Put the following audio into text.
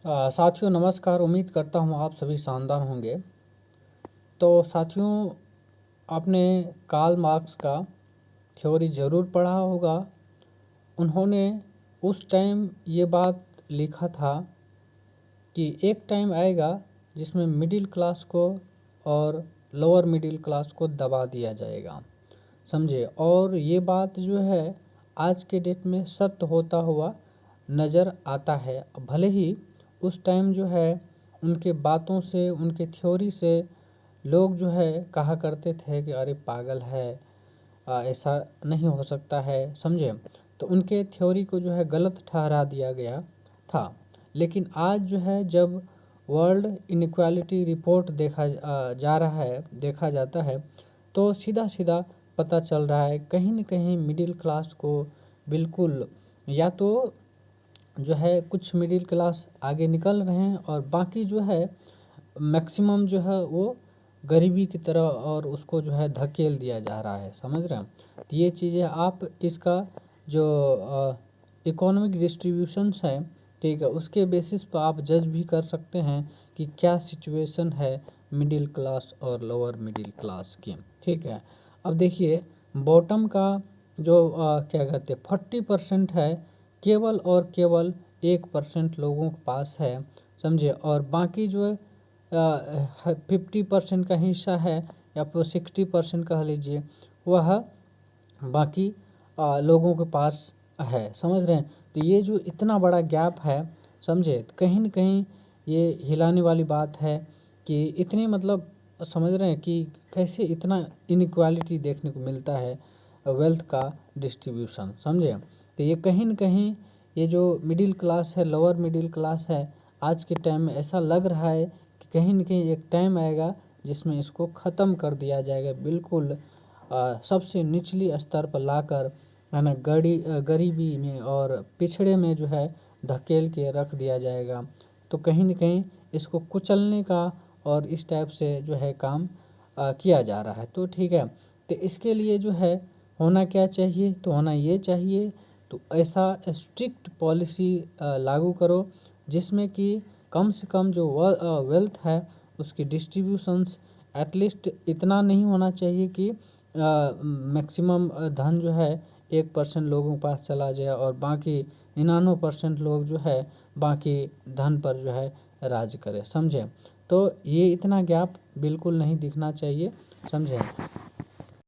साथियों नमस्कार। उम्मीद करता हूँ आप सभी शानदार होंगे। तो साथियों, आपने कार्ल मार्क्स का थ्योरी ज़रूर पढ़ा होगा। उन्होंने उस टाइम ये बात लिखा था कि एक टाइम आएगा जिसमें मिडिल क्लास को और लोअर मिडिल क्लास को दबा दिया जाएगा, समझे। और ये बात जो है आज के डेट में सत्य होता हुआ नज़र आता है। भले ही उस टाइम जो है उनके बातों से, उनके थ्योरी से लोग जो है कहा करते थे कि अरे पागल है, ऐसा नहीं हो सकता है, समझे। तो उनके थ्योरी को जो है गलत ठहरा दिया गया था। लेकिन आज जो है जब वर्ल्ड इनइक्वालिटी रिपोर्ट देखा जाता है तो सीधा सीधा पता चल रहा है कहीं न कहीं मिडिल क्लास को बिल्कुल, या तो जो है कुछ मिडिल क्लास आगे निकल रहे हैं और बाकी जो है मैक्सिमम जो है वो गरीबी की तरह और उसको जो है धकेल दिया जा रहा है, समझ रहे हैं। तो ये चीज़ें आप इसका जो इकोनॉमिक डिस्ट्रीब्यूशंस है, ठीक है, उसके बेसिस पर आप जज भी कर सकते हैं कि क्या सिचुएशन है मिडिल क्लास और लोअर मिडिल क्लास की, ठीक है। अब देखिए बॉटम का जो क्या कहते हैं 40% है केवल और केवल 1% लोगों के पास है, समझे। और बाकी जो है 50% का हिस्सा है या फिर 60% कह लीजिए, वह बाकी लोगों के पास है, समझ रहे हैं। तो ये जो इतना बड़ा गैप है, समझे, कहीं न कहीं ये हिलाने वाली बात है कि इतनी, मतलब समझ रहे हैं कि कैसे इतना इनइक्वालिटी देखने को मिलता है वेल्थ का डिस्ट्रीब्यूशन, समझे। तो ये कहीं न कहीं ये जो मिडिल क्लास है, लोअर मिडिल क्लास है, आज के टाइम में ऐसा लग रहा है कि कहीं न कहीं एक टाइम आएगा जिसमें इसको ख़त्म कर दिया जाएगा, बिल्कुल सबसे निचली स्तर पर लाकर, है ना, गरीबी में और पिछड़े में जो है धकेल के रख दिया जाएगा। तो कहीं न कहीं इसको कुचलने का और इस टाइप से जो है काम किया जा रहा है। तो ठीक है, तो इसके लिए जो है होना क्या चाहिए, तो होना ये चाहिए, तो ऐसा स्ट्रिक्ट पॉलिसी लागू करो जिसमें कि कम से कम जो वेल्थ है उसकी डिस्ट्रीब्यूशंस एटलीस्ट इतना नहीं होना चाहिए कि मैक्सिमम धन जो है 1% लोगों के पास चला जाए और बाकी 99% लोग जो है बाकी धन पर जो है राज करे, समझे। तो ये इतना गैप बिल्कुल नहीं दिखना चाहिए, समझे।